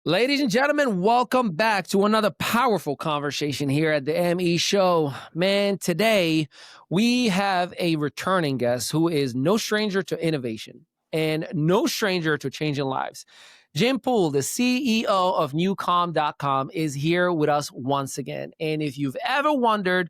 Ladies and gentlemen, welcome back to another powerful conversation here at the ME Show. Man, today we have a returning guest who is no stranger to innovation and no stranger to changing lives. Jim Poole, the CEO of NuCalm.com, is here with us once again. And if you've ever wondered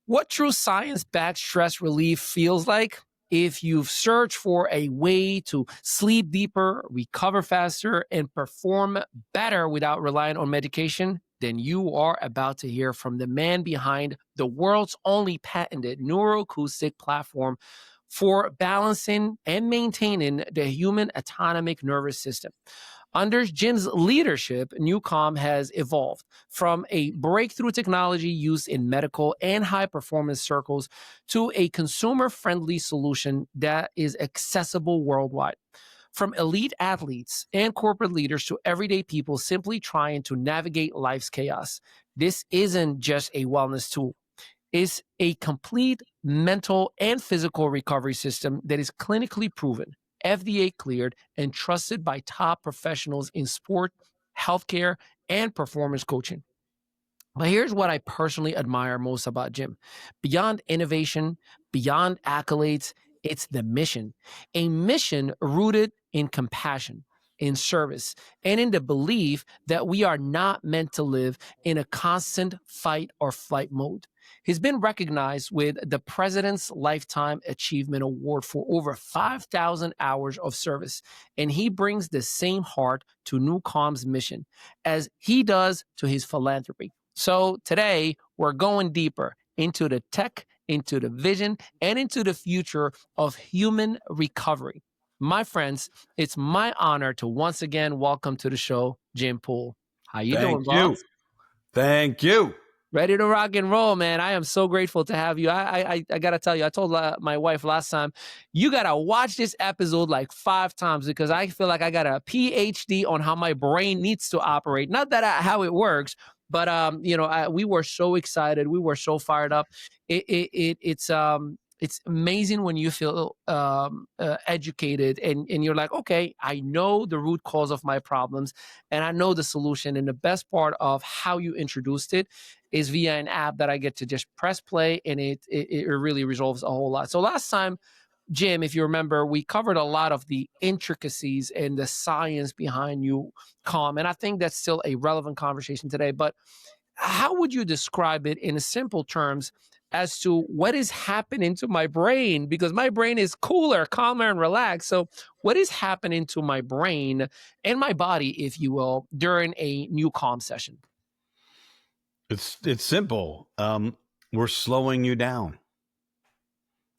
what true science-backed stress relief feels like, if you've searched for a way to sleep deeper, recover faster, and perform better without relying on medication, then you are about to hear from the man behind the world's only patented neuroacoustic platform for balancing and maintaining the human autonomic nervous system. Under Jim's leadership, NuCalm has evolved from a breakthrough technology used in medical and high-performance circles to a consumer-friendly solution that is accessible worldwide. From elite athletes and corporate leaders to everyday people simply trying to navigate life's chaos, this isn't just a wellness tool. It's a complete mental and physical recovery system that is clinically proven, FDA cleared, and trusted by top professionals in sport, healthcare, and performance coaching. But here's what I personally admire most about Jim. Beyond innovation, beyond accolades, it's the mission. A mission rooted in compassion, in service, and in the belief that we are not meant to live in a constant fight or flight mode. He's been recognized with the President's Lifetime Achievement Award for over 5,000 hours of service, and he brings the same heart to NuCalm's mission as he does to his philanthropy. So today, we're going deeper into the tech, into the vision, and into the future of human recovery. My friends, it's my honor to once again welcome to the show, Jim Poole. How you doing, boss? Thank you. Ready to rock and roll, man. I am so grateful to have you. I got to tell you, I told my wife last time, you got to watch this episode like 5 times because I feel like I got a PhD on how my brain needs to operate. Not that how it works, but we were so excited. We were so fired up. It's amazing when you feel educated and you're like, okay, I know the root cause of my problems and I know the solution. And the best part of how you introduced it is via an app that I get to just press play and it really resolves a whole lot. So last time, Jim, if you remember, we covered a lot of the intricacies and the science behind NuCalm. And I think that's still a relevant conversation today. But how would you describe it in simple terms as to what is happening to my brain? Because my brain is cooler, calmer, and relaxed. So what is happening to my brain and my body, if you will, during a NuCalm session? It's simple. We're slowing you down.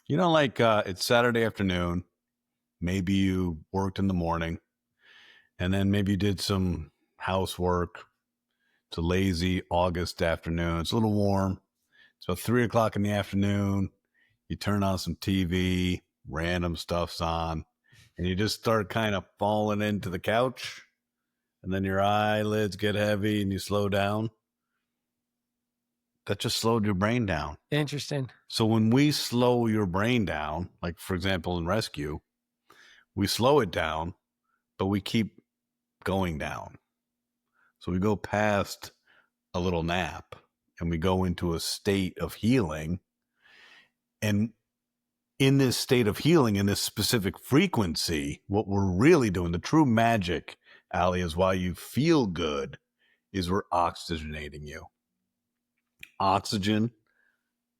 You know, like it's Saturday afternoon. Maybe you worked in the morning and then maybe you did some housework. It's a lazy August afternoon. It's a little warm. So 3 o'clock in the afternoon, you turn on some TV, random stuff's on, and you just start kind of falling into the couch. And then your eyelids get heavy and you slow down. That just slowed your brain down. Interesting. So when we slow your brain down, like for example in rescue, we slow it down, but we keep going down. So we go past a little nap and we go into a state of healing. And in this state of healing, in this specific frequency, what we're really doing, the true magic, Ali, is why you feel good, is we're oxygenating you. Oxygen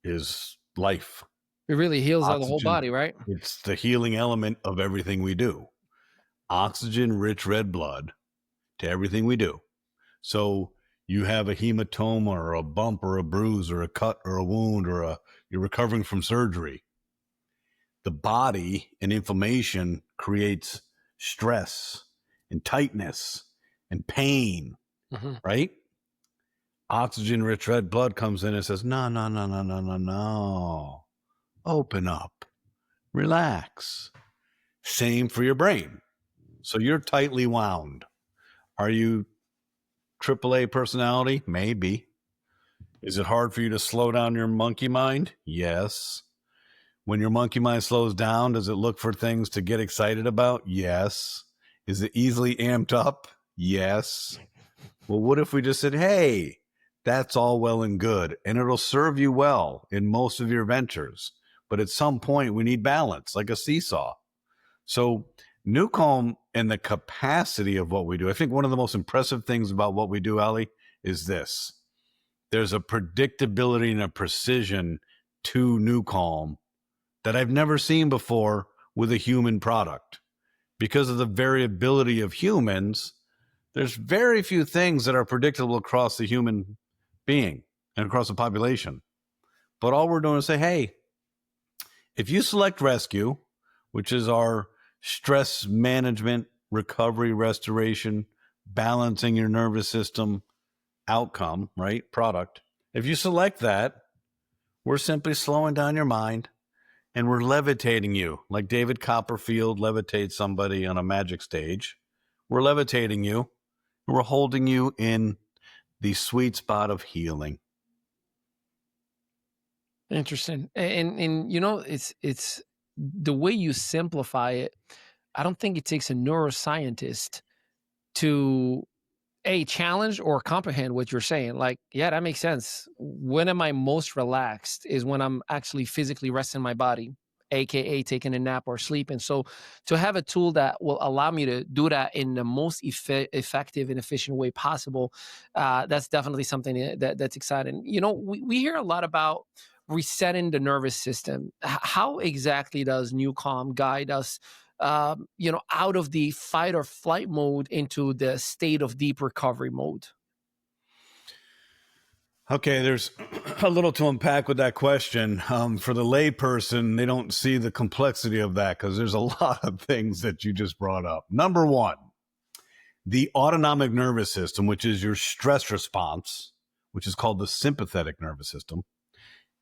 is life. It really heals the whole body, right? It's the healing element of everything we do. Oxygen-rich red blood to everything we do. So you have a hematoma or a bump or a bruise or a cut or a wound or you're recovering from surgery. The body and inflammation creates stress and tightness and pain, right? Oxygen-rich red blood comes in and says, no. Open up. Relax. Same for your brain. So you're tightly wound. Are you AAA personality? Maybe. Is it hard for you to slow down your monkey mind? Yes. When your monkey mind slows down, does it look for things to get excited about? Yes. Is it easily amped up? Yes. Well, what if we just said, hey, that's all well and good, and it'll serve you well in most of your ventures. But at some point, we need balance, like a seesaw. So NuCalm and the capacity of what we do, I think one of the most impressive things about what we do, Ali, is this. There's a predictability and a precision to NuCalm that I've never seen before with a human product. Because of the variability of humans, there's very few things that are predictable across the human being and across the population. But all we're doing is say, hey, if you select rescue, which is our stress management, recovery, restoration, balancing your nervous system outcome, right? Product. If you select that, we're simply slowing down your mind and we're levitating you like David Copperfield levitates somebody on a magic stage. We're levitating you and we're holding you in the sweet spot of healing. Interesting. And you know, it's the way you simplify it. I don't think it takes a neuroscientist to challenge or comprehend what you're saying. Like, yeah, that makes sense. When am I most relaxed is when I'm actually physically resting my body, aka taking a nap or sleeping. So to have a tool that will allow me to do that in the most effective and efficient way possible, that's definitely something that's exciting. You know, we hear a lot about resetting the nervous system. How exactly does NuCalm guide us, you know, out of the fight or flight mode into the state of deep recovery mode? Okay, there's a little to unpack with that question. For the layperson, they don't see the complexity of that because there's a lot of things that you just brought up. Number one, the autonomic nervous system, which is your stress response, which is called the sympathetic nervous system,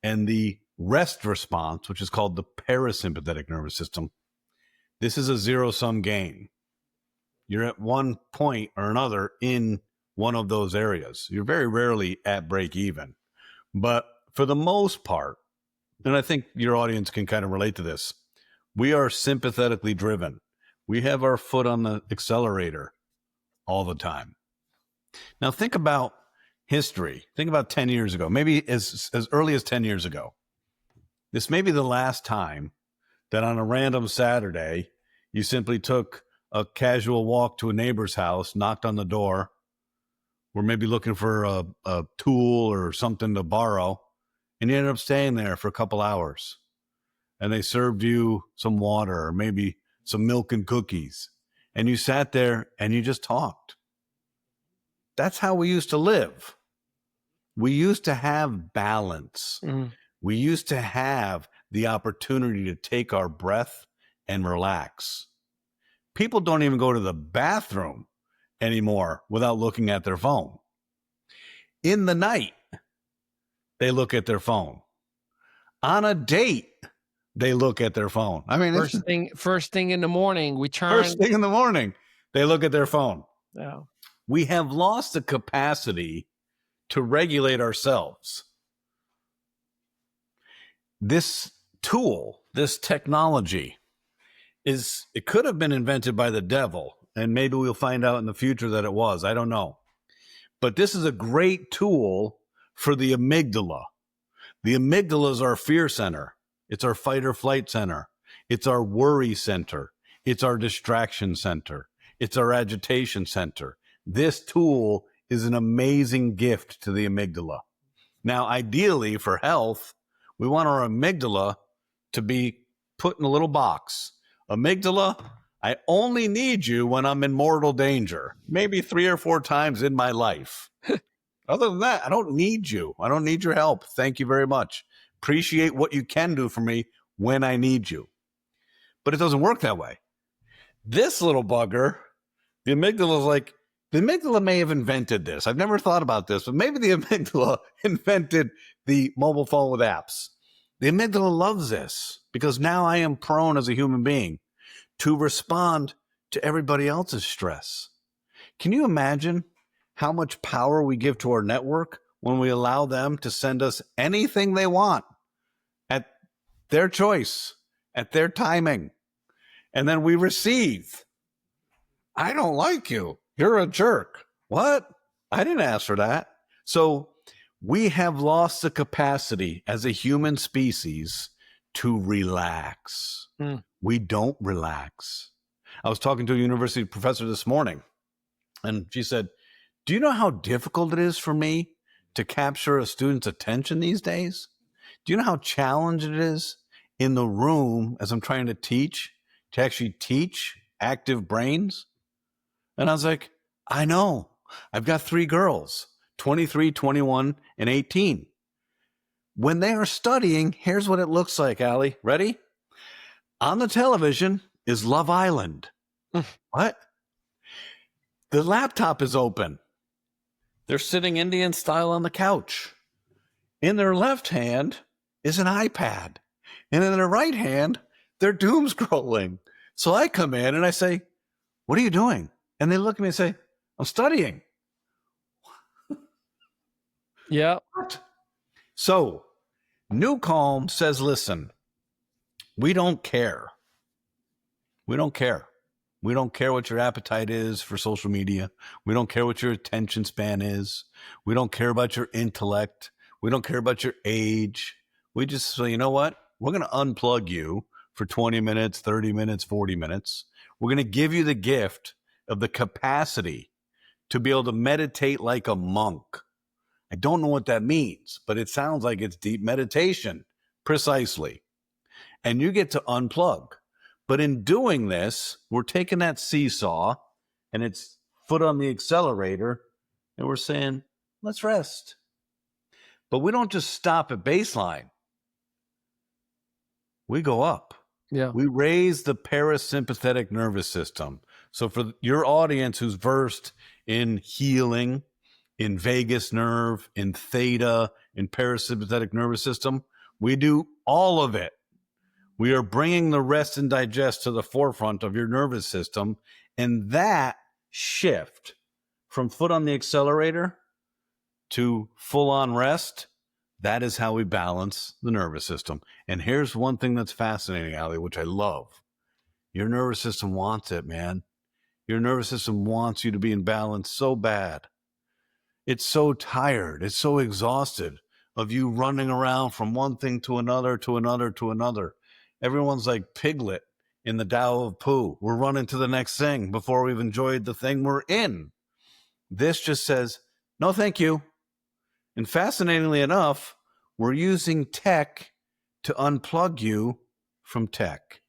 and the rest response, which is called the parasympathetic nervous system. This is a zero-sum game. You're at one point or another in one of those areas. You're very rarely at break even. But for the most part, and I think your audience can kind of relate to this, we are sympathetically driven. We have our foot on the accelerator all the time. Now think about history. Think about 10 years ago, maybe as early as 10 years ago. This may be the last time that on a random Saturday, you simply took a casual walk to a neighbor's house, knocked on the door, were maybe looking for a tool or something to borrow, and you ended up staying there for a couple hours. And they served you some water or maybe some milk and cookies. And you sat there and you just talked. That's how we used to live. We used to have balance. Mm. We used to have the opportunity to take our breath and relax. People don't even go to the bathroom anymore without looking at their phone. In the night, they look at their phone. On a date, they look at their phone. I mean, first thing in the morning, we turn. First thing in the morning, they look at their phone. Yeah. We have lost the capacity to regulate ourselves. This tool, this technology, it could have been invented by the devil, and maybe we'll find out in the future that it was. I don't know. But this is a great tool for the amygdala. The amygdala is our fear center. It's our fight or flight center. It's our worry center. It's our distraction center. It's our agitation center. This tool is an amazing gift to the amygdala. Now, ideally for health, we want our amygdala to be put in a little box. Amygdala, I only need you when I'm in mortal danger, maybe 3 or 4 times in my life. Other than that, I don't need you. I don't need your help. Thank you very much. Appreciate what you can do for me when I need you. But it doesn't work that way. This little bugger, the amygdala is like, the amygdala may have invented this. I've never thought about this, but maybe the amygdala invented the mobile phone with apps. The amygdala loves this because now I am prone as a human being to respond to everybody else's stress. Can you imagine how much power we give to our network when we allow them to send us anything they want at their choice, at their timing, and then we receive, I don't like you. You're a jerk. What? I didn't ask for that. So we have lost the capacity as a human species to relax. Mm. We don't relax. I was talking to a university professor this morning, and she said, do you know how difficult it is for me to capture a student's attention these days? Do you know how challenging it is in the room as I'm trying to teach, to actually teach active brains? And I was like, I know. I've got 3 girls, 23, 21, and 18. When they are studying, here's what it looks like, Allie. Ready? On the television is Love Island. What? The laptop is open. They're sitting Indian style on the couch. In their left hand is an iPad. And in their right hand, they're doom scrolling. So I come in and I say, what are you doing? And they look at me and say, I'm studying. Yeah. What? So NuCalm says, listen, we don't care. We don't care. We don't care what your appetite is for social media. We don't care what your attention span is. We don't care about your intellect. We don't care about your age. We just say, you know what? We're going to unplug you for 20 minutes, 30 minutes, 40 minutes. We're going to give you the gift of the capacity to be able to meditate like a monk. I don't know what that means, but it sounds like it's deep meditation, precisely. And you get to unplug. But in doing this, we're taking that seesaw and it's foot on the accelerator and we're saying, let's rest. But we don't just stop at baseline. We go up. Yeah. We raise the parasympathetic nervous system. So for your audience who's versed in healing, in vagus nerve, in theta, in parasympathetic nervous system, we do all of it. We are bringing the rest and digest to the forefront of your nervous system. And that shift from foot on the accelerator to full on rest, that is how we balance the nervous system. And here's one thing that's fascinating, Allie, which I love. Your nervous system wants it, man. Your nervous system wants you to be in balance so bad. It's so tired. It's so exhausted of you running around from one thing to another, to another, to another. Everyone's like Piglet in the Tao of Pooh. We're running to the next thing before we've enjoyed the thing we're in. This just says, no, thank you. And fascinatingly enough, we're using tech to unplug you from tech.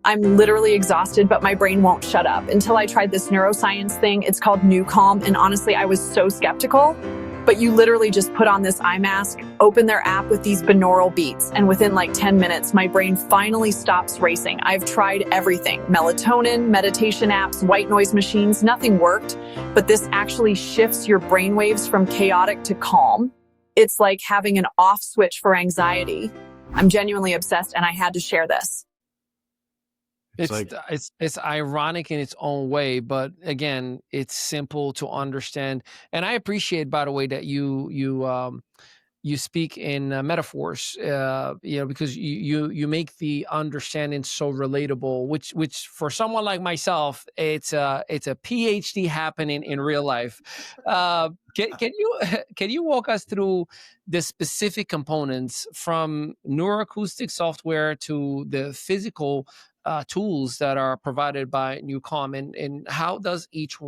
I'm literally exhausted, but my brain won't shut up. Until I tried this neuroscience thing, it's called NuCalm, and honestly, I was so skeptical. But you literally just put on this eye mask, open their app with these binaural beats, and within like 10 minutes, my brain finally stops racing. I've tried everything, melatonin, meditation apps, white noise machines, nothing worked. But this actually shifts your brainwaves from chaotic to calm. It's like having an off switch for anxiety. I'm genuinely obsessed, and I had to share this. It's ironic in its own way, but again, it's simple to understand. And I appreciate, by the way, that you speak in metaphors, because you make the understanding so relatable. Which for someone like myself, it's a PhD happening in real life. Can you walk us through the specific components from neuroacoustic software to the physical tools that are provided by NuCalm, and how does each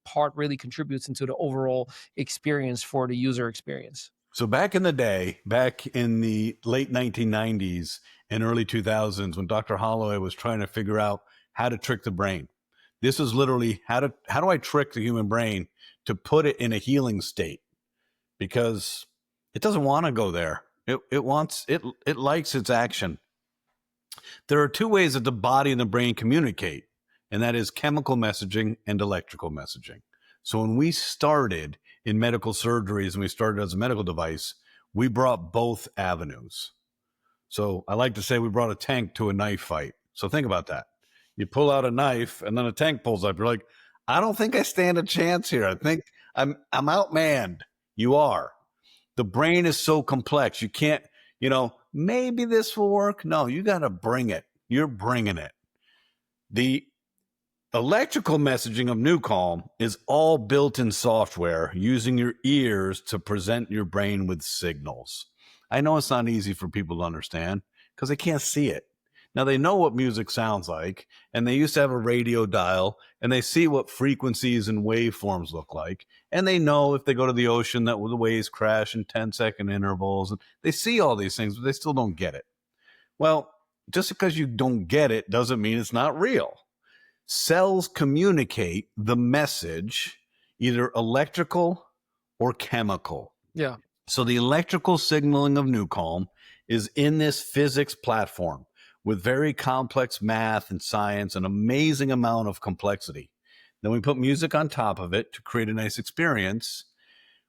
part really contributes into the overall experience for the user experience? So back in the day, back in the late 1990s and early 2000s, when Dr. Holloway was trying to figure out how to trick the brain, this was literally how do I trick the human brain to put it in a healing state? Because it doesn't want to go there. It likes its action. There are 2 ways that the body and the brain communicate, and that is chemical messaging and electrical messaging. So when we started in medical surgeries and we started as a medical device, we brought both avenues. So I like to say we brought a tank to a knife fight. So think about that. You pull out a knife and then a tank pulls up. You're like, I don't think I stand a chance here. I think I'm outmanned. You are. The brain is so complex. You can't, maybe this will work. No, you got to bring it. You're bringing it. Electrical messaging of NuCalm is all built-in software using your ears to present your brain with signals. I know it's not easy for people to understand because they can't see it. Now, they know what music sounds like, and they used to have a radio dial, and they see what frequencies and waveforms look like, and they know if they go to the ocean that the waves crash in 10-second intervals, and they see all these things, but they still don't get it. Well, just because you don't get it doesn't mean it's not real. Cells communicate the message either electrical or chemical. Yeah. So the electrical signaling of NuCalm is in this physics platform with very complex math and science, an amazing amount of complexity. Then we put music on top of it to create a nice experience.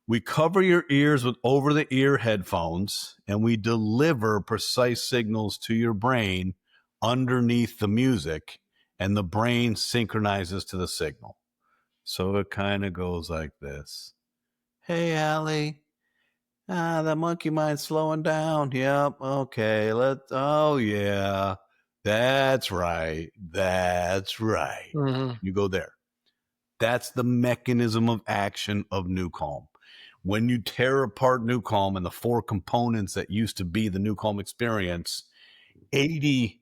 We cover your ears with over-the-ear headphones, and we deliver precise signals to your brain underneath the music, and the brain synchronizes to the signal. So it kind of goes like this. Hey, Allie. The monkey mind's slowing down. Yep. Okay. Oh, yeah. That's right. That's right. Mm-hmm. You go there. That's the mechanism of action of NuCalm. When you tear apart NuCalm and the four components that used to be the NuCalm experience, 80%,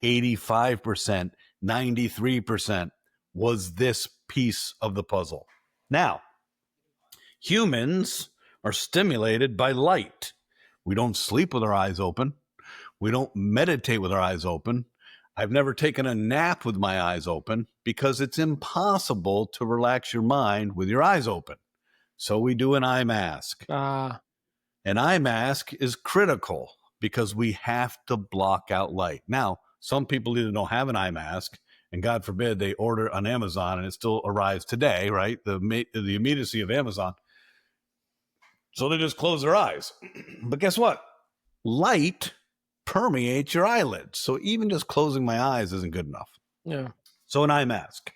85%, 93% was this piece of the puzzle. Now, humans are stimulated by light. We don't sleep with our eyes open. We don't meditate with our eyes open. I've never taken a nap with my eyes open because it's impossible to relax your mind with your eyes open. So we do an eye mask. An eye mask is critical because we have to block out light. Now, some people either don't have an eye mask, and God forbid they order on Amazon and it still arrives today, right? The immediacy of Amazon. So they just close their eyes. But guess what? Light permeates your eyelids. So even just closing my eyes isn't good enough. Yeah. So an eye mask.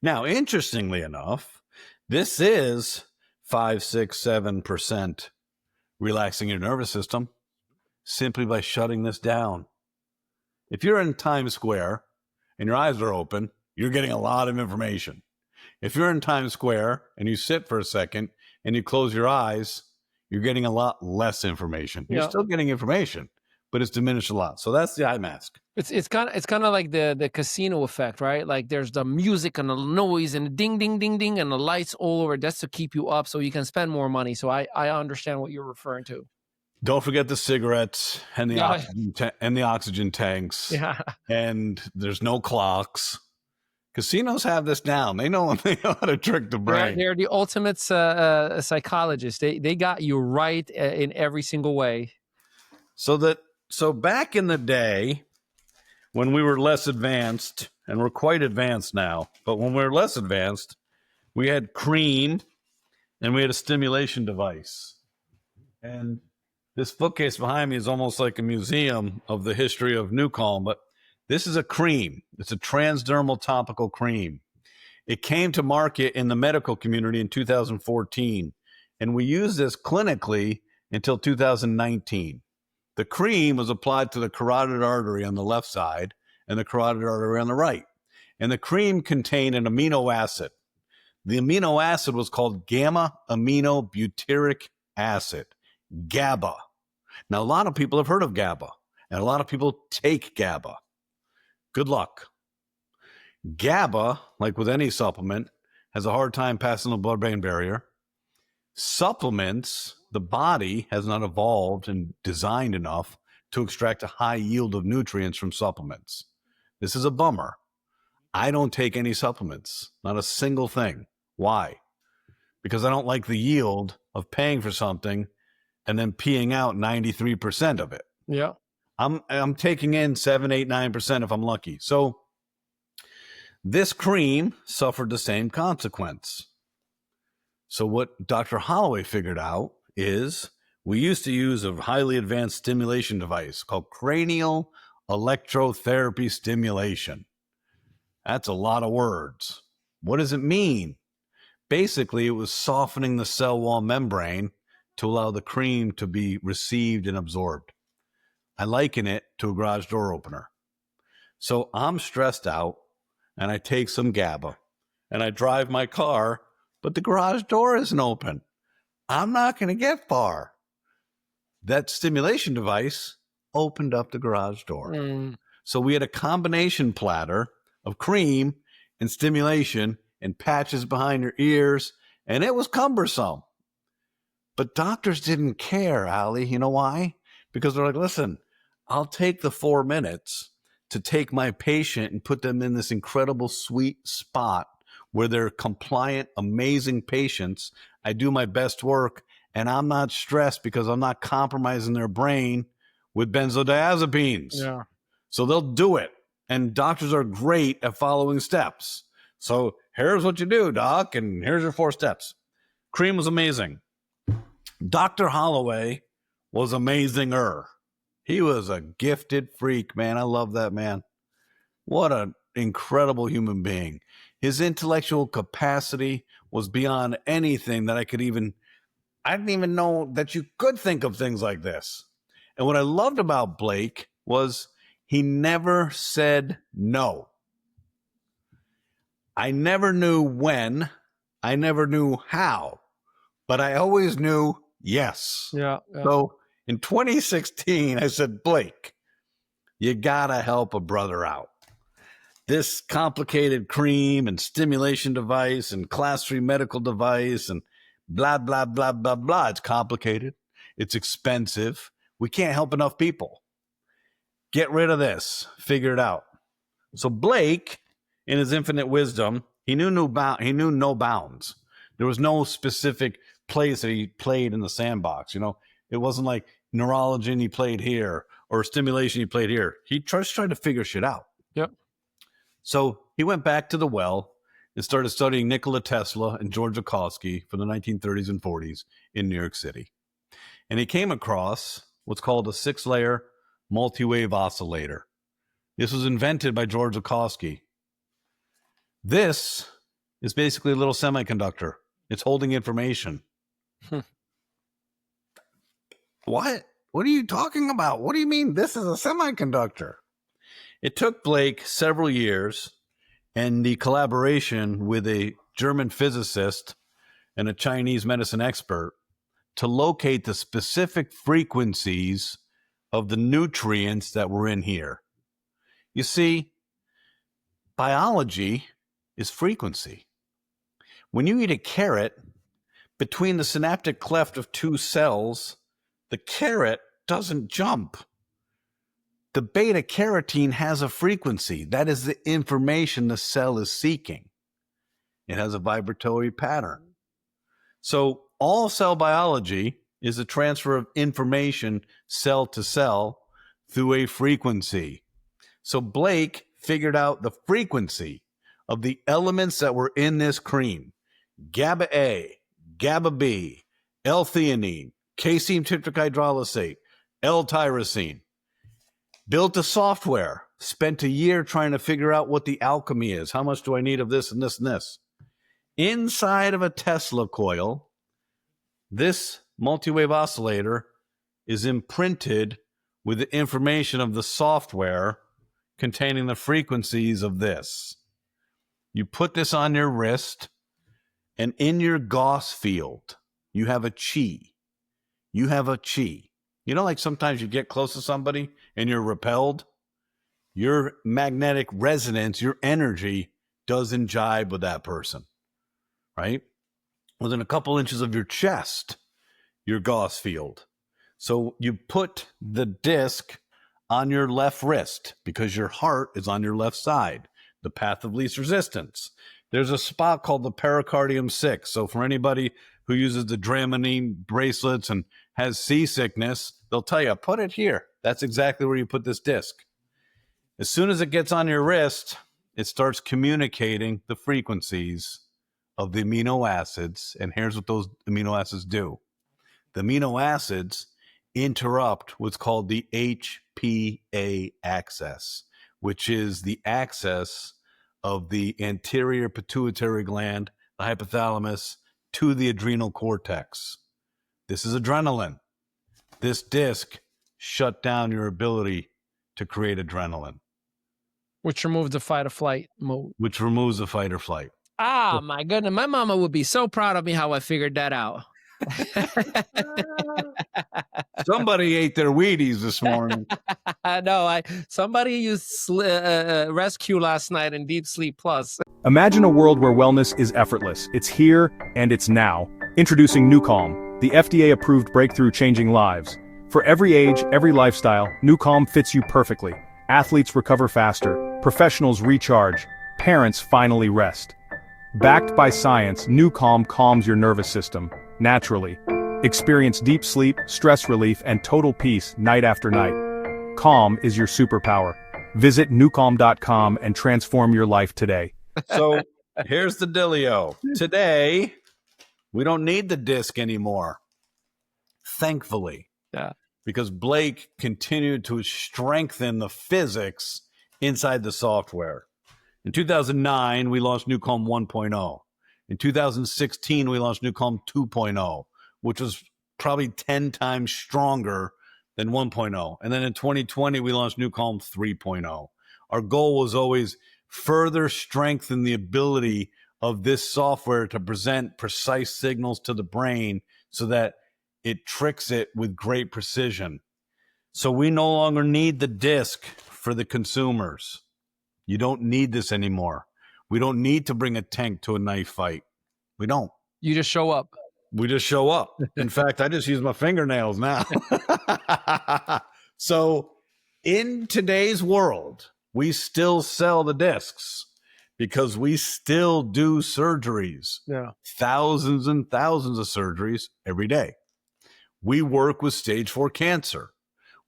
Now, interestingly enough, this is 5, 6, 7% relaxing your nervous system simply by shutting this down. If you're in Times Square and your eyes are open, you're getting a lot of information. If you're in Times Square and you sit for a second and you close your eyes, you're getting a lot less information. You're still getting information, but it's diminished a lot. So that's the eye mask. It's kind of like the casino effect, right? Like there's the music and the noise and the ding, ding, ding, ding, and the lights all over. That's to keep you up so you can spend more money. So I understand what you're referring to. Don't forget the cigarettes and the oxygen tanks. Yeah. And there's no clocks. Casinos have this down. They know how to trick the brain. They're the ultimate psychologists. They got you right in every single way. So back in the day, when we were less advanced, and we're quite advanced now, but when we were less advanced, we had cream and we had a stimulation device. And this bookcase behind me is almost like a museum of the history of NuCalm, but this is a cream. It's a transdermal topical cream. It came to market in the medical community in 2014, and we used this clinically until 2019. The cream was applied to the carotid artery on the left side and the carotid artery on the right. And the cream contained an amino acid. The amino acid was called gamma-aminobutyric acid, GABA. Now, a lot of people have heard of GABA, and a lot of people take GABA. Good luck. GABA, like with any supplement, has a hard time passing the blood-brain barrier. Supplements, the body has not evolved and designed enough to extract a high yield of nutrients from supplements. This is a bummer. I don't take any supplements, not a single thing. Why? Because I don't like the yield of paying for something and then peeing out 93% of it. Yeah. I'm taking in 7, 8, 9% if I'm lucky. So this cream suffered the same consequence. So what Dr. Holloway figured out is we used to use a highly advanced stimulation device called cranial electrotherapy stimulation. That's a lot of words. What does it mean? Basically, it was softening the cell wall membrane to allow the cream to be received and absorbed. I liken it to a garage door opener. So I'm stressed out. and I take some GABA and I drive my car, but the garage door isn't open. I'm not going to get far. That stimulation device opened up the garage door. So we had a combination platter of cream and stimulation and patches behind your ears, and it was cumbersome. But doctors didn't care, Ali. You know why? Because they're like, listen, I'll take the 4 minutes to take my patient and put them in this incredible sweet spot where they're compliant, amazing patients. I do my best work, and I'm not stressed because I'm not compromising their brain with benzodiazepines. Yeah. So they'll do it. And doctors are great at following steps. So here's what you do, doc, and here's your 4 steps. Cream was amazing. Dr. Holloway was amazinger. He was a gifted freak, man. I love that man. What an incredible human being. His intellectual capacity was beyond anything that I didn't even know that you could think of things like this. And what I loved about Blake was he never said no. I never knew when, I never knew how, but I always knew yes. Yeah. So in 2016, I said, Blake, you gotta help a brother out. This complicated cream and stimulation device and class 3 medical device and blah, blah, blah, blah, blah. It's complicated. It's expensive. We can't help enough people. Get rid of this. Figure it out. So Blake, in his infinite wisdom, he knew no bounds. There was no specific place that he played in the sandbox. You know, it wasn't like neurology and he played here or stimulation he played here. He just tried to figure shit out. Yep. So he went back to the well and started studying Nikola Tesla and George Akowski for the 1930s and 40s in New York City. And he came across what's called a 6-layer multi-wave oscillator. This was invented by George Akowski. This is basically a little semiconductor. It's holding information. What? What are you talking about? What do you mean this is a semiconductor? It took Blake several years and the collaboration with a German physicist and a Chinese medicine expert to locate the specific frequencies of the nutrients that were in here. You see, biology is frequency. When you eat a carrot, between the synaptic cleft of 2 cells, the carrot doesn't jump. The beta carotene has a frequency. That is the information the cell is seeking. It has a vibratory pattern. So all cell biology is a transfer of information cell to cell through a frequency. So Blake figured out the frequency of the elements that were in this cream. GABA A, GABA B, L-theanine, casein tetrahydrolysate, L-tyrosine. Built a software, spent a year trying to figure out what the alchemy is. How much do I need of this and this and this? Inside of a Tesla coil, this multi-wave oscillator is imprinted with the information of the software containing the frequencies of this. You put this on your wrist, and in your Gauss field, you have a chi. You have a chi. You know, like sometimes you get close to somebody and you're repelled? Your magnetic resonance, your energy doesn't jibe with that person, right? Within a couple inches of your chest, your Gauss field. So you put the disc on your left wrist because your heart is on your left side, the path of least resistance. There's a spot called the pericardium 6. So for anybody who uses the Dramamine bracelets and has seasickness, they'll tell you, put it here. That's exactly where you put this disc. As soon as it gets on your wrist, it starts communicating the frequencies of the amino acids. And here's what those amino acids do. The amino acids interrupt what's called the HPA axis, which is the axis of the anterior pituitary gland, the hypothalamus, to the adrenal cortex. This is adrenaline. This disc shut down your ability to create adrenaline. Which removes the fight or flight mode. which removes the fight or flight. Ah, my goodness. My mama would be so proud of me how I figured that out. Somebody ate their Wheaties this morning. I know. Somebody used Rescue last night in Deep Sleep Plus. Imagine a world where wellness is effortless. It's here and it's now. Introducing NuCalm, the FDA-approved breakthrough changing lives. For every age, every lifestyle, NuCalm fits you perfectly. Athletes recover faster, professionals recharge, parents finally rest. Backed by science, NuCalm calms your nervous system, naturally. Experience deep sleep, stress relief, and total peace night after night. Calm is your superpower. Visit NuCalm.com and transform your life today. So here's the dealio. Today, we don't need the disc anymore. Thankfully. Yeah. Because Blake continued to strengthen the physics inside the software. In 2009, we launched NuCalm 1.0. In 2016, we launched NuCalm 2.0, which was probably 10 times stronger than 1.0. And then in 2020, we launched NuCalm 3.0. Our goal was always further strengthen the ability of this software to present precise signals to the brain so that it tricks it with great precision. So we no longer need the disc for the consumers. You don't need this anymore. We don't need to bring a tank to a knife fight. We don't. You just show up. We just show up. In fact, I just use my fingernails now. So in today's world, we still sell the discs because we still do surgeries. Yeah. Thousands and thousands of surgeries every day. We work with stage 4 cancer.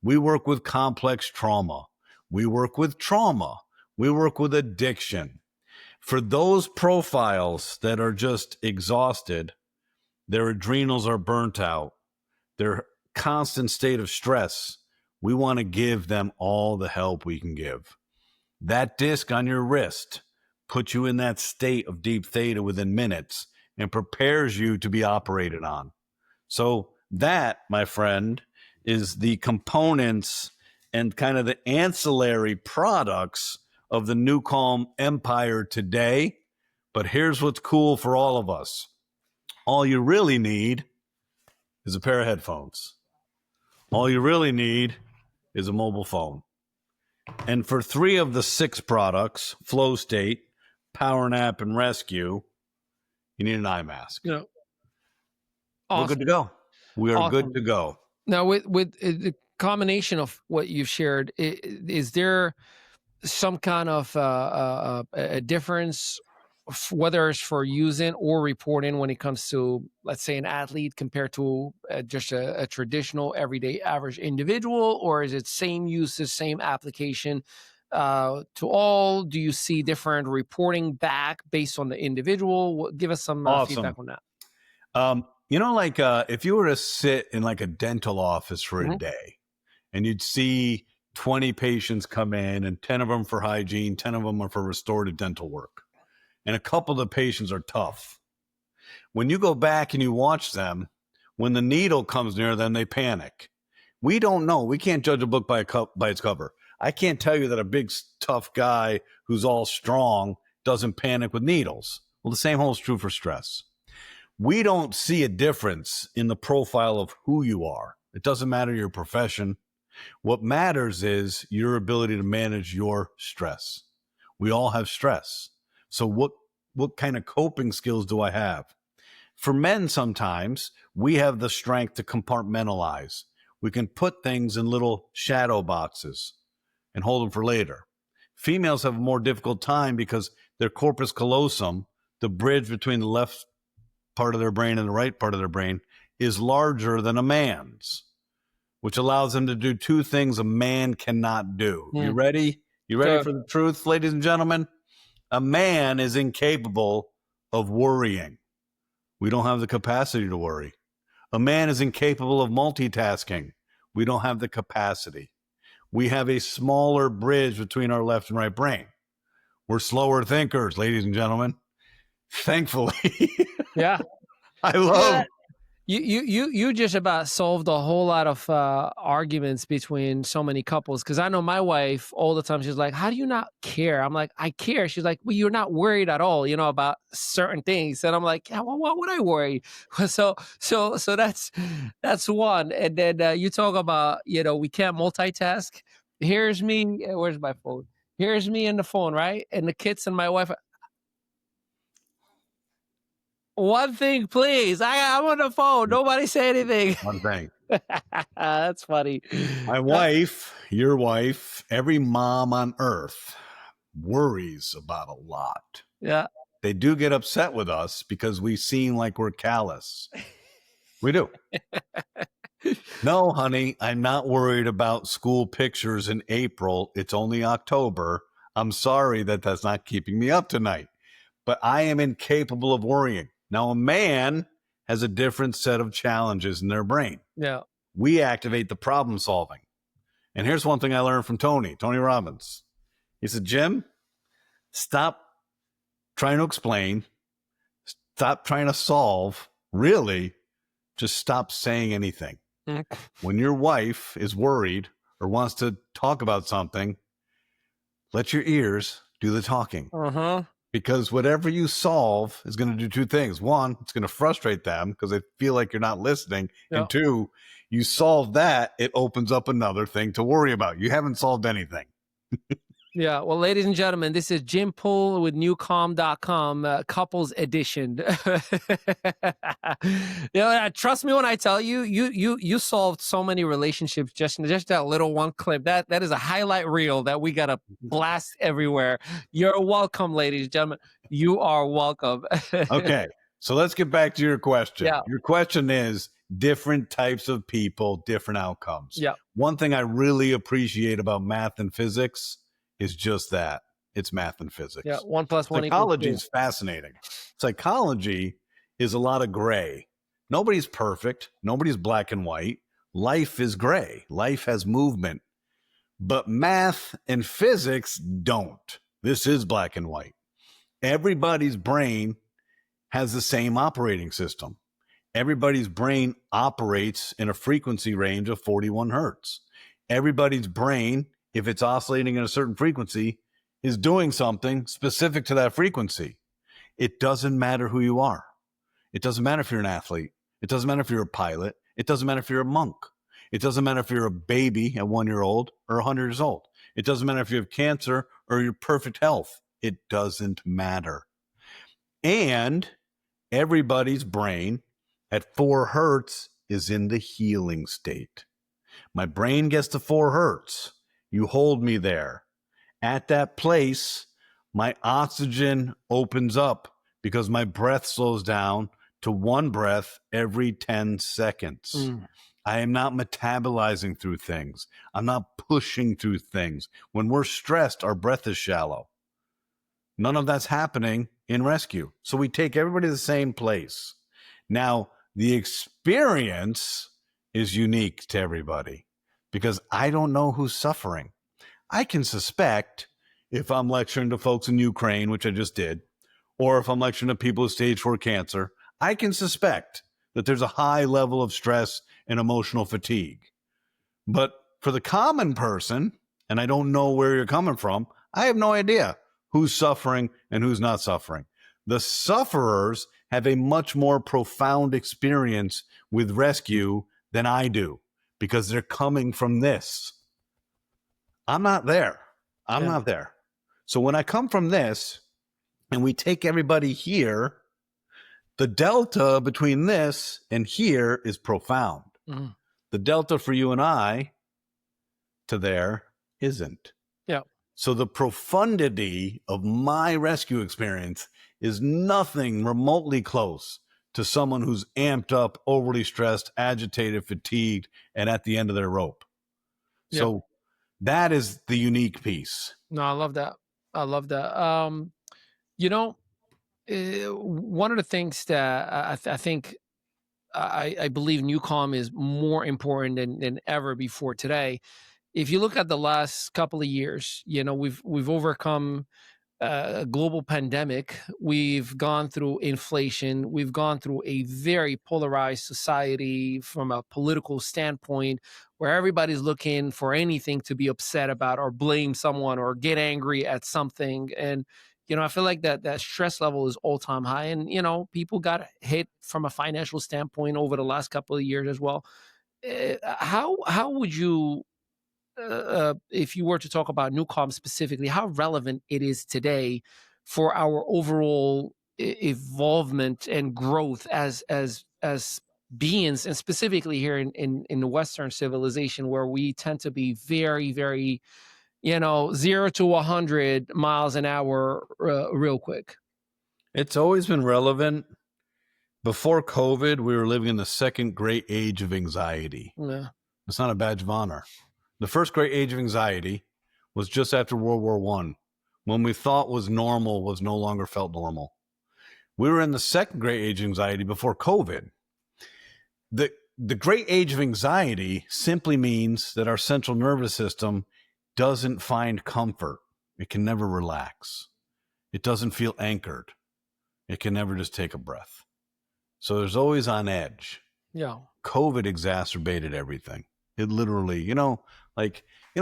We work with complex trauma. We work with trauma. We work with addiction. For those profiles that are just exhausted, their adrenals are burnt out, their constant state of stress, we want to give them all the help we can give. That disc on your wrist puts you in that state of deep theta within minutes and prepares you to be operated on. So that, my friend, is the components and kind of the ancillary products of the NuCalm empire today. But here's what's cool for all of us. All you really need is a pair of headphones. All you really need is a mobile phone. And for 3 of the 6 products, Flow State, Power Nap, and Rescue, you need an eye mask. You know, awesome. We're good to go. We are Awesome. good to go. Now, with the combination of what you've shared, is there some kind of a difference, whether it's for using or reporting when it comes to, let's say, an athlete compared to just a traditional everyday average individual, or is it same uses, same application to all? Do you see different reporting back based on the individual? Give us some feedback on that. If you were to sit in like a dental office for a day and you'd see 20 patients come in and 10 of them for hygiene, 10 of them are for restorative dental work. And a couple of the patients are tough. When you go back and you watch them, when the needle comes near them, they panic. We don't know. We can't judge a book by its cover. I can't tell you that a big, tough guy who's all strong doesn't panic with needles. Well, the same holds true for stress. We don't see a difference in the profile of who you are. It doesn't matter your profession. What matters is your ability to manage your stress. We all have stress. So what kind of coping skills do I have? For men, sometimes we have the strength to compartmentalize. We can put things in little shadow boxes and hold them for later. Females have a more difficult time because their corpus callosum, the bridge between the left part of their brain and the right part of their brain, is larger than a man's, which allows them to do 2 things a man cannot do. You ready? You ready for the truth, ladies and gentlemen? A man is incapable of worrying. We don't have the capacity to worry. A man is incapable of multitasking. We don't have the capacity. We have a smaller bridge between our left and right brain. We're slower thinkers, ladies and gentlemen. Thankfully. Yeah. I love You just about solved a whole lot of arguments between so many couples, because I know my wife all the time, she's like, how do you not care? I'm like, I care. She's like, well, you're not worried at all, about certain things. And I'm like, yeah, well, why would I worry? So that's one. And then you talk about, we can't multitask. Here's me. Where's my phone? Here's me and the phone, right? And the kids and my wife. One thing, please. I'm on the phone. Nobody say anything. One thing. That's funny. My wife, your wife, every mom on earth worries about a lot. Yeah. They do get upset with us because we seem like we're callous. We do. No, honey, I'm not worried about school pictures in April. It's only October. I'm sorry that's not keeping me up tonight, but I am incapable of worrying. Now, a man has a different set of challenges in their brain. Yeah. We activate the problem solving. And here's one thing I learned from Tony Robbins. He said, Jim, stop trying to explain. Stop trying to solve. Really, just stop saying anything. When your wife is worried or wants to talk about something, let your ears do the talking. Uh-huh. Because whatever you solve is going to do two things. One, it's going to frustrate them because they feel like you're not listening. Yeah. And two, you solve that, it opens up another thing to worry about. You haven't solved anything. Yeah. Well, ladies and gentlemen, this is Jim Poole with NuCalm.com, couples edition. Trust me when I tell you, you solved so many relationships just that little one clip. That is a highlight reel that we gotta blast everywhere. You're welcome, ladies and gentlemen. You are welcome. Okay. So let's get back to your question. Yeah. Your question is different types of people, different outcomes. Yeah. One thing I really appreciate about math and physics is just that. It's math and physics. Yeah, 1 + 1 = 2. Psychology is fascinating. Psychology is a lot of gray. Nobody's perfect. Nobody's black and white. Life is gray. Life has movement. But math and physics don't. This is black and white. Everybody's brain has the same operating system. Everybody's brain operates in a frequency range of 41 hertz. Everybody's brain, if it's oscillating at a certain frequency, is doing something specific to that frequency. It doesn't matter who you are. It doesn't matter if you're an athlete. It doesn't matter if you're a pilot. It doesn't matter if you're a monk. It doesn't matter if you're a baby at 1 year old or 100 years old. It doesn't matter if you have cancer or you're perfect health. It doesn't matter. And everybody's brain at 4 hertz is in the healing state. My brain gets to 4 hertz. You hold me there. At that place, my oxygen opens up because my breath slows down to 1 breath every 10 seconds. I am not metabolizing through things. I'm not pushing through things. When we're stressed, our breath is shallow. None of that's happening in rescue. So we take everybody to the same place. Now, the experience is unique to everybody because I don't know who's suffering. I can suspect if I'm lecturing to folks in Ukraine, which I just did, or if I'm lecturing to people with stage 4 cancer, I can suspect that there's a high level of stress and emotional fatigue. But for the common person, and I don't know where you're coming from, I have no idea who's suffering and who's not suffering. The sufferers have a much more profound experience with rescue than I do because they're coming from this. I'm not there. I'm not there. So when I come from this and we take everybody here, the delta between this and here is profound. The delta for you and I to there isn't. Yeah. So the profundity of my rescue experience is nothing remotely close to someone who's amped up, overly stressed, agitated, fatigued, and at the end of their rope. Yeah. So that is the unique piece. No, I love that. I love that. One of the things that I think I believe NuCalm is more important than ever before today. If you look at the last couple of years, we've overcome a global pandemic. We've gone through inflation. We've gone through a very polarized society from a political standpoint, where everybody's looking for anything to be upset about or blame someone or get angry at something. And I feel like that stress level is all time high. And people got hit from a financial standpoint over the last couple of years as well. How would you, if you were to talk about NuCalm specifically, how relevant it is today for our overall evolvement and growth as beings, and specifically here in the Western civilization, where we tend to be very, very, 0 to 100 miles an hour real quick. It's always been relevant. Before COVID, we were living in the second great age of anxiety. Yeah. It's not a badge of honor. The first great age of anxiety was just after World War I, when we thought was normal was no longer felt normal. We were in the second great age of anxiety before COVID. The great age of anxiety simply means that our central nervous system doesn't find comfort. It can never relax. It doesn't feel anchored. It can never just take a breath. So there's always on edge. Yeah. COVID exacerbated everything. It literally,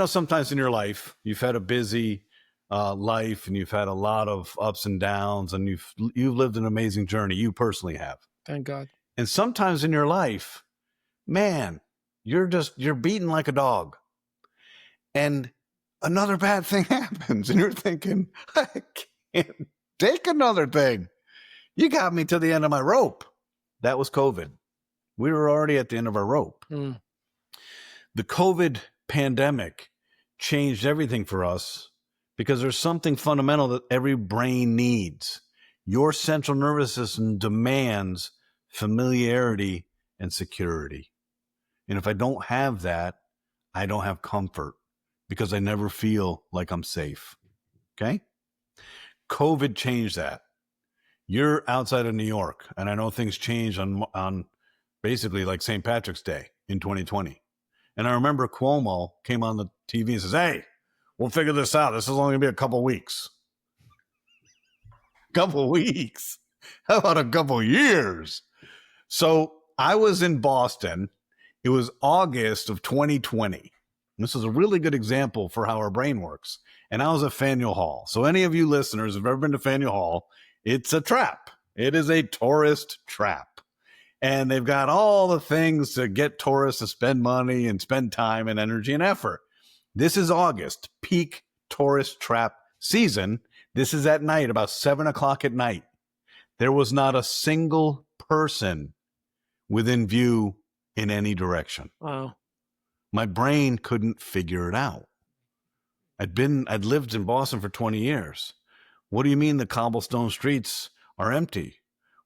sometimes in your life, you've had a busy life and you've had a lot of ups and downs, and you've lived an amazing journey. You personally have. Thank God. And sometimes in your life, man, you're beaten like a dog. And another bad thing happens and you're thinking, I can't take another thing. You got me to the end of my rope. That was COVID. We were already at the end of our rope. Mm. The COVID pandemic changed everything for us because there's something fundamental that every brain needs. Your central nervous system demands familiarity and security. And if I don't have that, I don't have comfort because I never feel like I'm safe. Okay? COVID changed that. You're outside of New York, and I know things changed on basically like St. Patrick's Day in 2020. And I remember Cuomo came on the TV and says, hey, we'll figure this out. This is only going to be a couple weeks. Couple weeks? How about a couple years? So I was in Boston. It was August of 2020. This is a really good example for how our brain works. And I was at Faneuil Hall. So any of you listeners who've ever been to Faneuil Hall, it's a trap. It is a tourist trap. And they've got all the things to get tourists to spend money and spend time and energy and effort. This is August, peak tourist trap season. This is at night, about 7 o'clock at night. There was not a single person within view in any direction. Wow. My brain couldn't figure it out. I'd lived in Boston for 20 years. What do you mean the cobblestone streets are empty?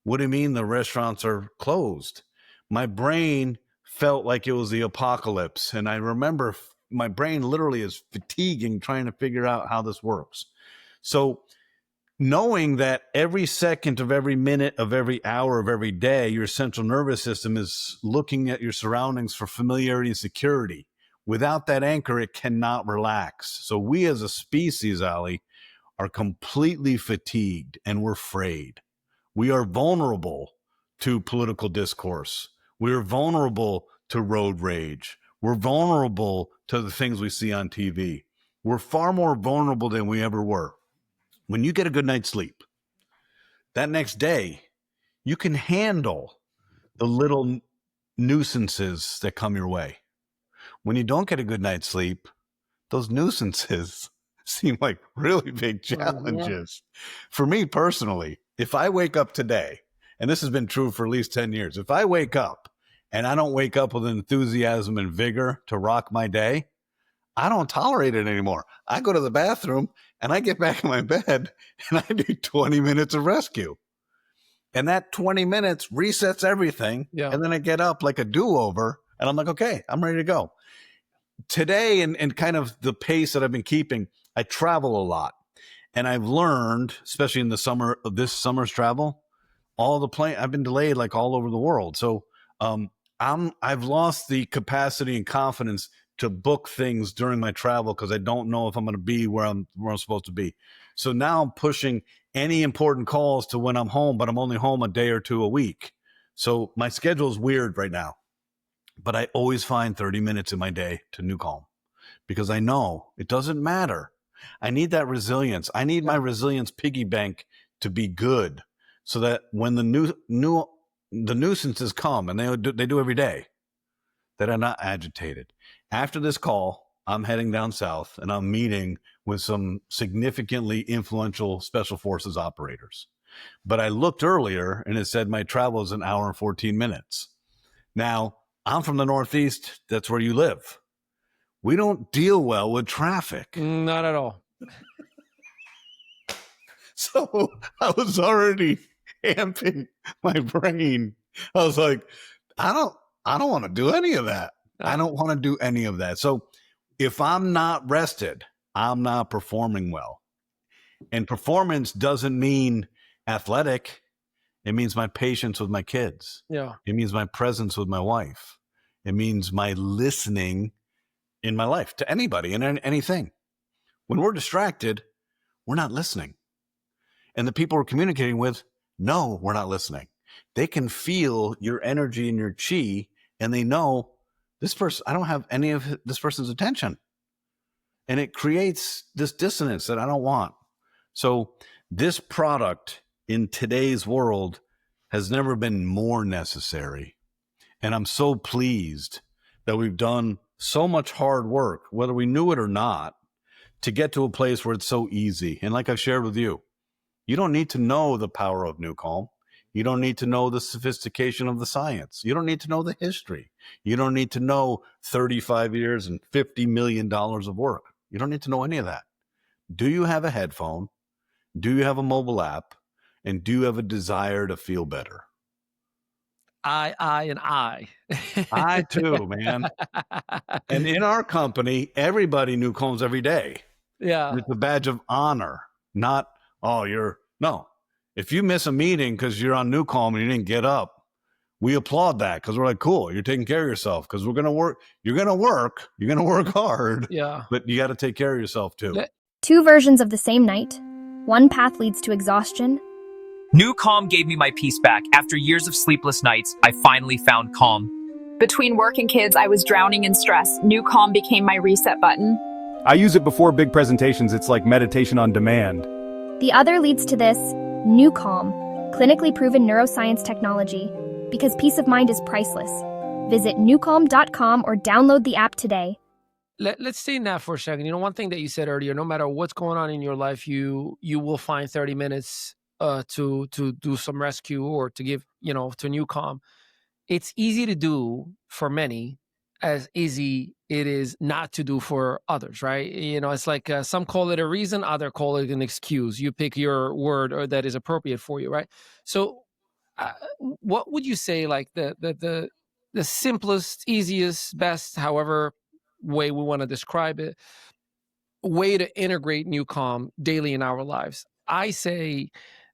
What do you mean the restaurants are closed? My brain felt like it was the apocalypse. And I remember my brain literally is fatiguing trying to figure out how this works. So knowing that every second of every minute of every hour of every day, your central nervous system is looking at your surroundings for familiarity and security. Without that anchor, it cannot relax. So we as a species, Ali, are completely fatigued and we're frayed. We are vulnerable to political discourse. We are vulnerable to road rage. We're vulnerable to the things we see on TV. We're far more vulnerable than we ever were. When you get a good night's sleep, that next day, you can handle the little nuisances that come your way. When you don't get a good night's sleep, those nuisances seem like really big challenges. For me personally, if I wake up today, and this has been true for at least 10 years, if I wake up and I don't wake up with enthusiasm and vigor to rock my day, I don't tolerate it anymore. I go to the bathroom and I get back in my bed and I do 20 minutes of rescue. And that 20 minutes resets everything. Yeah. And then I get up like a do-over and I'm like, okay, I'm ready to go. Today, and kind of the pace that I've been keeping, I travel a lot. And I've learned, especially in the summer of this summer's travel, I've been delayed like all over the world. So I've lost the capacity and confidence to book things during my travel because I don't know if I'm going to be where I'm supposed to be. So now I'm pushing any important calls to when I'm home, but I'm only home a day or two a week. So my schedule is weird right now, but I always find 30 minutes in my day to NuCalm because I know it doesn't matter. I need that resilience. I need my resilience piggy bank to be good so that when the nuisances come, and they do every day, that I'm not agitated. After this call, I'm heading down south and I'm meeting with some significantly influential special forces operators. But I looked earlier and it said my travel is an hour and 14 minutes. Now, I'm from the Northeast. That's where you live. We don't deal well with traffic. Not at all. So I was already amping my brain. I was like, I don't want to do any of that. I don't want to do any of that. So if I'm not rested, I'm not performing well. And performance doesn't mean athletic. It means my patience with my kids. Yeah. It means my presence with my wife. It means my listening in my life to anybody and anything. When we're distracted, we're not listening. And the people we're communicating with, no, we're not listening. They can feel your energy and your chi, and they know this person, I don't have any of this person's attention. And it creates this dissonance that I don't want. So this product in today's world has never been more necessary. And I'm so pleased that we've done so much hard work, whether we knew it or not, to get to a place where it's so easy. And like I've shared with you, you don't need to know the power of NuCalm. You don't need to know the sophistication of the science. You don't need to know the history. You don't need to know 35 years and $50 million of work. You don't need to know any of that. Do you have a headphone? Do you have a mobile app? And do you have a desire to feel better? I. I too, man. And in our company, everybody NuCalms every day. Yeah. It's a badge of honor, not, no. If you miss a meeting because you're on NuCalm and you didn't get up, we applaud that because we're like, cool, you're taking care of yourself because we're going to work. You're going to work hard. Yeah. But you got to take care of yourself too. Two versions of the same night. One path leads to exhaustion. NuCalm gave me my peace back. After years of sleepless nights, I finally found calm. Between work and kids, I was drowning in stress. NuCalm became my reset button. I use it before big presentations. It's like meditation on demand. The other leads to this, NuCalm, clinically proven neuroscience technology. Because peace of mind is priceless. Visit NuCalm.com or download the app today. Let's stay in that for a second. You know, one thing that you said earlier, no matter what's going on in your life, you will find 30 minutes to do some rescue or to give, to NuCalm. It's easy to do for many, as easy it is not to do for others, right? It's like some call it a reason, others call it an excuse. You pick your word or that is appropriate for you, right? So what would you say, like the simplest, easiest, best, however way we want to describe it, way to integrate NuCalm daily in our lives? I say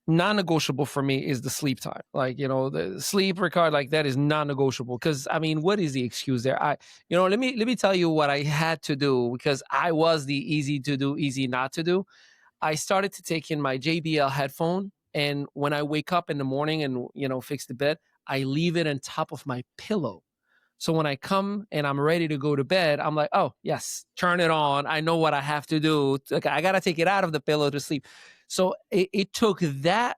non-negotiable for me is the sleep time. Like, the sleep record, like that is non-negotiable. Because what is the excuse there? Let me tell you what I had to do because I was the easy to do, easy not to do. I started to take in my JBL headphone, and when I wake up in the morning and fix the bed, I leave it on top of my pillow. So when I come and I'm ready to go to bed, I'm like, oh, yes, turn it on. I know what I have to do. Okay, I got to take it out of the pillow to sleep. So it took that,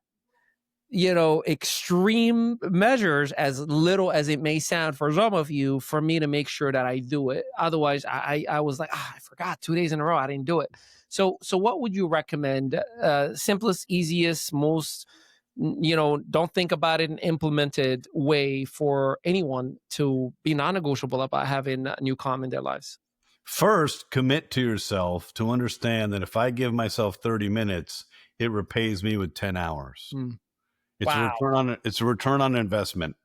extreme measures, as little as it may sound for some of you, for me to make sure that I do it. Otherwise, I was like, I forgot 2 days in a row. I didn't do it. So what would you recommend? Simplest, easiest, most, don't think about it and implemented way for anyone to be non-negotiable about having NuCalm in their lives? First, commit to yourself to understand that if I give myself 30 minutes, it repays me with 10 hours. It's a return on investment.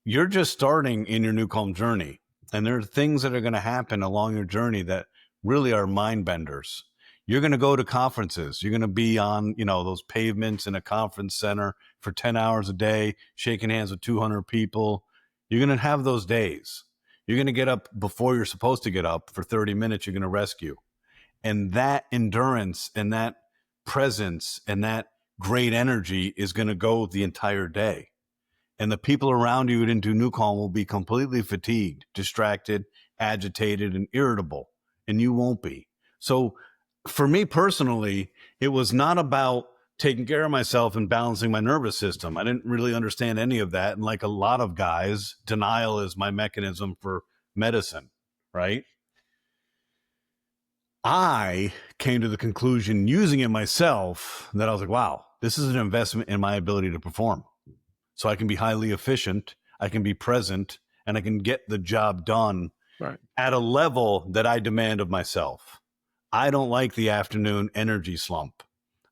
You're just starting in your NuCalm journey, and there are things that are going to happen along your journey that really are mind benders. You're going to go to conferences. You're going to be on, those pavements in a conference center for 10 hours a day, shaking hands with 200 people. You're going to have those days. You're going to get up before you're supposed to get up for 30 minutes. You're going to rescue. And that endurance and that presence and that great energy is going to go the entire day. And the people around you into NuCalm will be completely fatigued, distracted, agitated, and irritable, and you won't be. So for me personally, it was not about taking care of myself and balancing my nervous system. I didn't really understand any of that. And like a lot of guys, denial is my mechanism for medicine, right? I came to the conclusion using it myself that I was like, wow, this is an investment in my ability to perform. So I can be highly efficient, I can be present, and I can get the job done at a level that I demand of myself. I don't like the afternoon energy slump.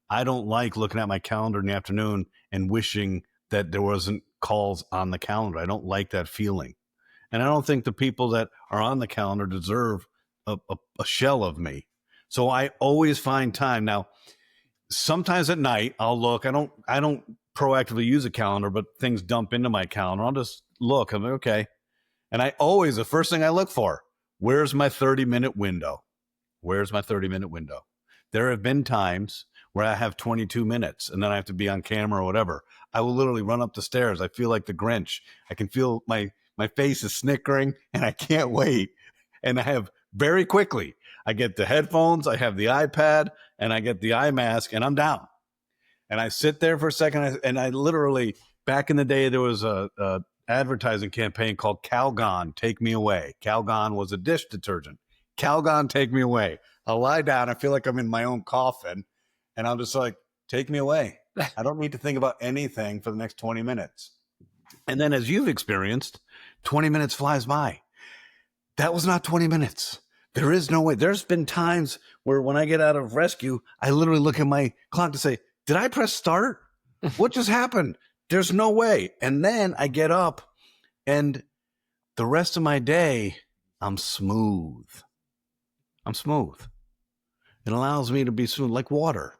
I don't like looking at my calendar in the afternoon and wishing that there wasn't calls on the calendar. I don't like that feeling. And I don't think the people that are on the calendar deserve a shell of me. So I always find time. Now, sometimes at night I'll look. I don't proactively use a calendar, but things dump into my calendar. I'll just look. I'm like, okay. And the first thing I look for, where's my 30-minute window? Where's my 30-minute window? There have been times where I have 22 minutes and then I have to be on camera or whatever. I will literally run up the stairs. I feel like the Grinch. I can feel my face is snickering and I can't wait. And I have very quickly, I get the headphones, I have the iPad, and I get the eye mask, and I'm down. And I sit there for a second, and I literally, back in the day, there was a advertising campaign called Calgon, Take Me Away. Calgon was a dish detergent. Calgon, take me away. I'll lie down. I feel like I'm in my own coffin, and I'm just like, take me away. I don't need to think about anything for the next 20 minutes. And then as you've experienced, 20 minutes flies by. That was not 20 minutes. There is no way. There's been times where when I get out of rescue, I literally look at my clock to say, did I press start? What just happened? There's no way. And then I get up and the rest of my day, I'm smooth. I'm smooth. It allows me to be smooth like water.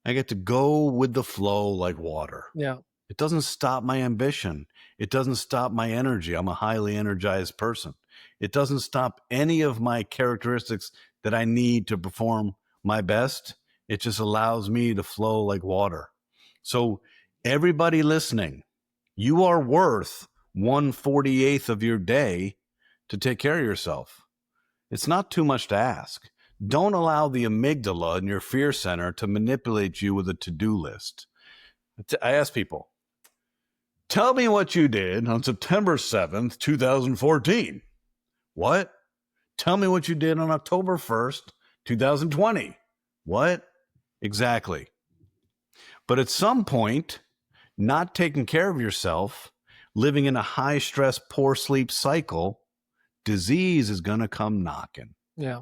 I get to go with the flow like water. Yeah. It doesn't stop my ambition. It doesn't stop my energy. I'm a highly energized person. It doesn't stop any of my characteristics that I need to perform my best. It just allows me to flow like water. So everybody listening, you are worth 1/48 of your day to take care of yourself. It's not too much to ask. Don't allow the amygdala in your fear center to manipulate you with a to-do list. I ask people, tell me what you did on September 7th, 2014. What? Tell me what you did on October 1st, 2020. What? Exactly. But at some point, not taking care of yourself, living in a high stress, poor sleep cycle, disease is going to come knocking. Yeah.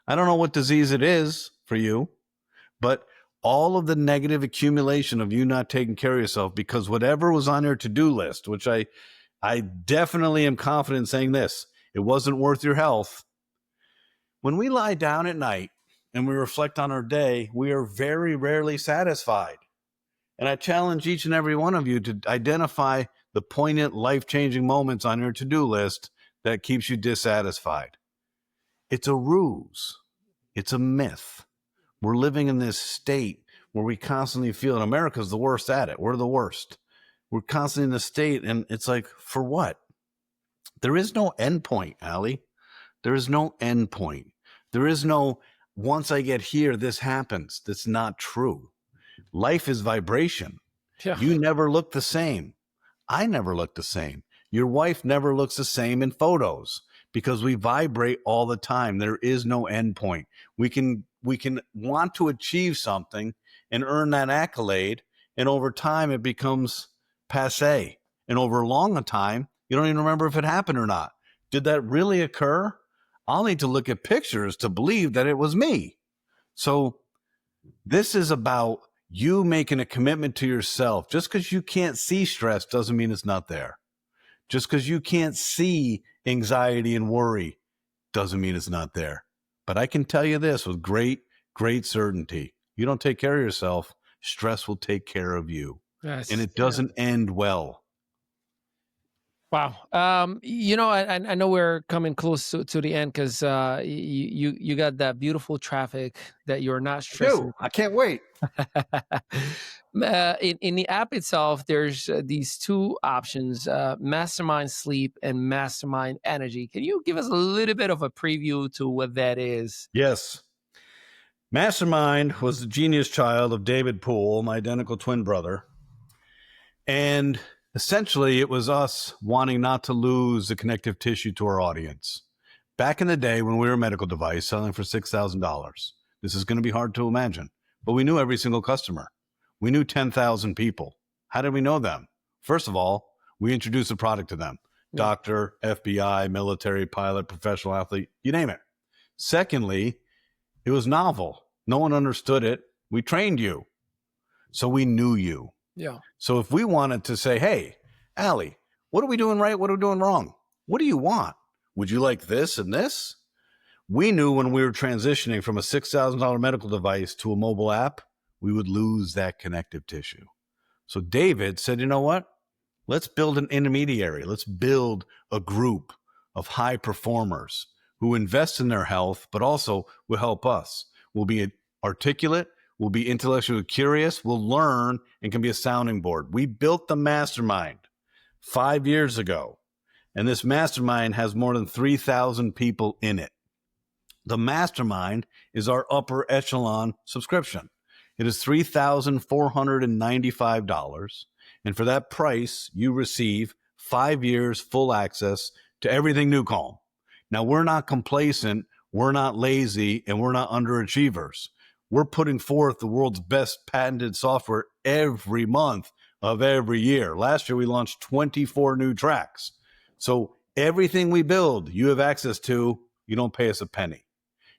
I don't know what disease it is for you, but all of the negative accumulation of you not taking care of yourself because whatever was on your to-do list, which I definitely am confident in saying this, it wasn't worth your health. When we lie down at night and we reflect on our day, we are very rarely satisfied. And I challenge each and every one of you to identify the poignant, life-changing moments on your to-do list that keeps you dissatisfied. It's a ruse. It's a myth. We're living in this state where we constantly feel, and America's the worst at it. We're the worst. We're constantly in the state, and it's like, for what? There is no end point, Allie. There is no end point. There is no, once I get here, this happens. That's not true. Life is vibration. Yeah. You never look the same. I never look the same. Your wife never looks the same in photos because we vibrate all the time. There is no end point. We can want to achieve something and earn that accolade, and over time it becomes passé. And over a long time, you don't even remember if it happened or not. Did that really occur? I'll need to look at pictures to believe that it was me. So this is about you making a commitment to yourself. Just because you can't see stress doesn't mean it's not there. Just because you can't see anxiety and worry doesn't mean it's not there. But I can tell you this with great, great certainty. You don't take care of yourself, stress will take care of you. Yes. And it doesn't end well. Wow. I know we're coming close to the end because you got that beautiful traffic that you're not stressing. I can't wait. In the app itself, there's these two options: Mastermind Sleep and Mastermind Energy. Can you give us a little bit of a preview to what that is? Yes. Mastermind was the genius child of David Poole, my identical twin brother. And essentially, it was us wanting not to lose the connective tissue to our audience. Back in the day when we were a medical device selling for $6,000, this is going to be hard to imagine, but we knew every single customer. We knew 10,000 people. How did we know them? First of all, we introduced the product to them. Doctor, FBI, military, pilot, professional athlete, you name it. Secondly, it was novel. No one understood it. We trained you. So we knew you. Yeah. So if we wanted to say, hey, Allie, what are we doing right? What are we doing wrong? What do you want? Would you like this and this? We knew when we were transitioning from a $6,000 medical device to a mobile app, we would lose that connective tissue. So David said, you know what? Let's build an intermediary. Let's build a group of high performers who invest in their health, but also will help us. We'll be articulate. We'll be intellectually curious. We'll learn and can be a sounding board. We built the mastermind 5 years ago, and this mastermind has more than 3,000 people in it. The mastermind is our upper echelon subscription. It is $3,495. And for that price, you receive 5 years full access to everything NuCalm. Now, we're not complacent, we're not lazy, and we're not underachievers. We're putting forth the world's best patented software every month of every year. Last year, we launched 24 new tracks. So everything we build, you have access to. You don't pay us a penny.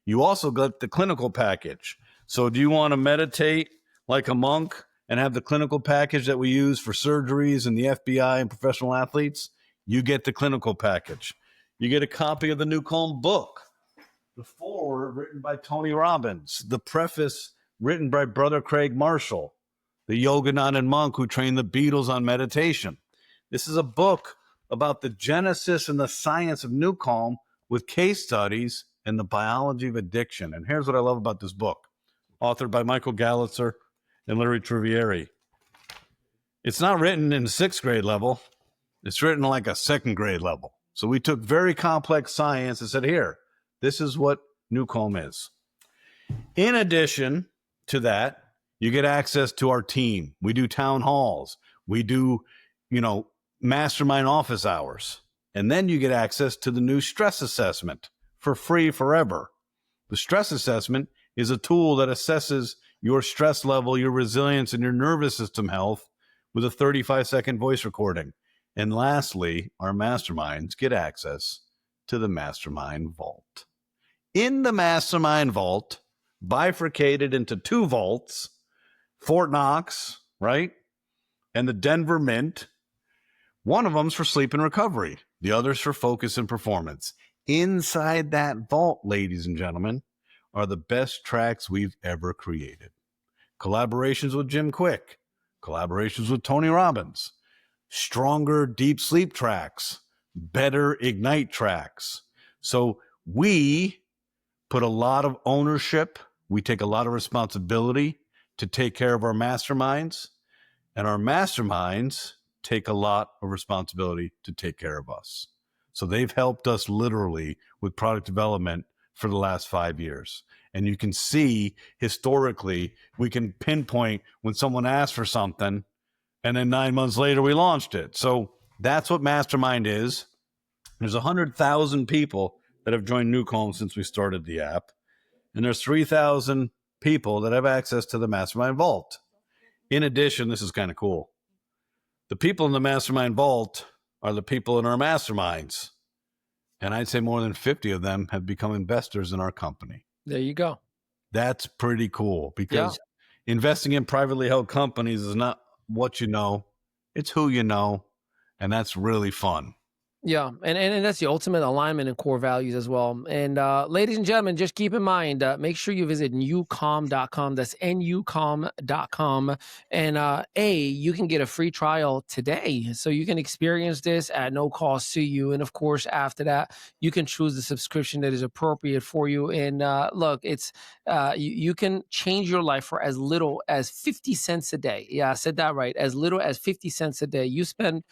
You also get the clinical package. So do you want to meditate like a monk and have the clinical package that we use for surgeries and the FBI and professional athletes? You get the clinical package. You get a copy of the NuCalm book, the foreword written by Tony Robbins, the preface written by Brother Craig Marshall, the Yogananda monk who trained the Beatles on meditation. This is a book about the genesis and the science of NuCalm with case studies and the biology of addiction. And here's what I love about this book, authored by Michael Gallitzer and Larry Trivieri. It's not written in 6th grade level. It's written like a 2nd grade level. So we took very complex science and said, here, this is what NuCalm is. In addition to that, you get access to our team. We do town halls. We do, mastermind office hours. And then you get access to the new stress assessment for free forever. The stress assessment is a tool that assesses your stress level, your resilience, and your nervous system health with a 35-second voice recording. And lastly, our masterminds get access to the Mastermind Vault. In the Mastermind Vault, bifurcated into 2 vaults, Fort Knox, right? And the Denver Mint. One of them's for sleep and recovery. The other's for focus and performance. Inside that vault, ladies and gentlemen, are the best tracks we've ever created. Collaborations with Jim Quick, collaborations with Tony Robbins, stronger deep sleep tracks, better ignite tracks. So we put a lot of ownership. We take a lot of responsibility to take care of our masterminds, and our masterminds take a lot of responsibility to take care of us. So they've helped us literally with product development for the last 5 years. And you can see historically, we can pinpoint when someone asked for something, and then 9 months later, we launched it. So that's what Mastermind is. There's 100,000 people that have joined NuCalm since we started the app. And there's 3,000 people that have access to the Mastermind Vault. In addition, this is kind of cool. The people in the Mastermind Vault are the people in our masterminds. And I'd say more than 50 of them have become investors in our company. There you go. That's pretty cool because investing in privately held companies is not what you know, it's who you know. And that's really fun. Yeah, and that's the ultimate alignment and core values as well. And ladies and gentlemen, just keep in mind, make sure you visit NuCalm.com. That's NuCalm.com. And you can get a free trial today. So you can experience this at no cost to you. And of course, after that, you can choose the subscription that is appropriate for you. And look, it's you can change your life for as little as 50 cents a day. Yeah, I said that right. As little as 50 cents a day. You spend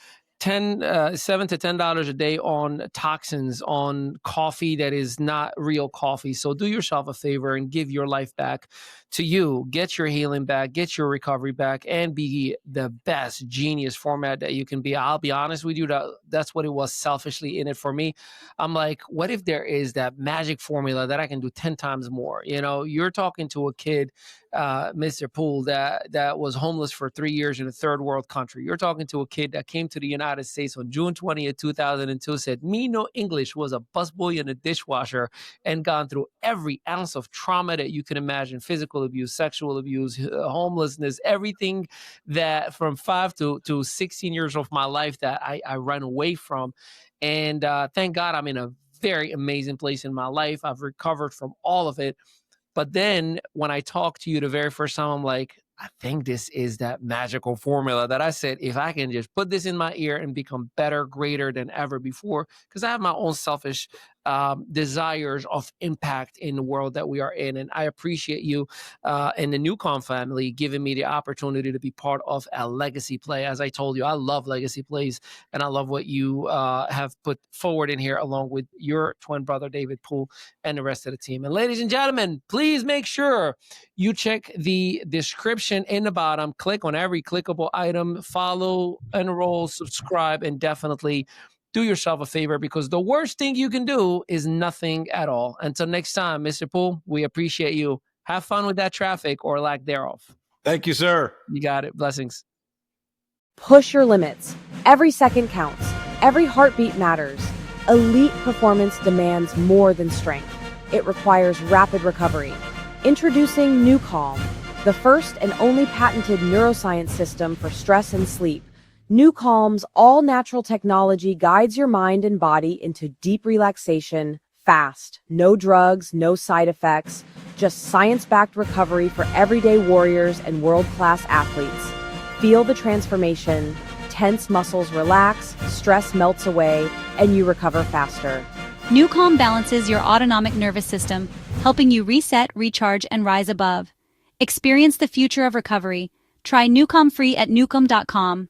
$7 to $10 a day on toxins, on coffee that is not real coffee. So do yourself a favor and give your life back to you. Get your healing back, get your recovery back, and be the best genius format that you can be. I'll be honest with you, that's what it was selfishly in it for me. I'm like, what if there is that magic formula that I can do 10 times more? You know, you're talking to a kid, Mr. Poole, that was homeless for 3 years in a third world country. You're talking to a kid that came to the United States on June 20th, 2002, said, me no English, was a busboy and a dishwasher, and gone through every ounce of trauma that you can imagine: physical abuse, sexual abuse, homelessness, everything that from 5 to 16 years of my life that I ran away from. And thank God I'm in a very amazing place in my life. I've recovered from all of it. But then when I talked to you the very first time, I'm like, I think this is that magical formula that I said, if I can just put this in my ear and become better, greater than ever before, because I have my own selfish desires of impact in the world that we are in. And I appreciate you and the NuCalm family giving me the opportunity to be part of a legacy play. As I told you, I love legacy plays, and I love what you have put forward in here along with your twin brother, David Poole, and the rest of the team. And ladies and gentlemen, please make sure you check the description in the bottom, click on every clickable item, follow, enroll, subscribe, and definitely do yourself a favor, because the worst thing you can do is nothing at all. Until next time, Mr. Poole, we appreciate you. Have fun with that traffic or lack thereof. Thank you, sir. You got it. Blessings. Push your limits. Every second counts. Every heartbeat matters. Elite performance demands more than strength. It requires rapid recovery. Introducing NuCalm, the first and only patented neuroscience system for stress and sleep. NuCalm's all-natural technology guides your mind and body into deep relaxation, fast. No drugs, no side effects, just science-backed recovery for everyday warriors and world-class athletes. Feel the transformation. Tense muscles relax, stress melts away, and you recover faster. NuCalm balances your autonomic nervous system, helping you reset, recharge, and rise above. Experience the future of recovery. Try NuCalm free at NuCalm.com.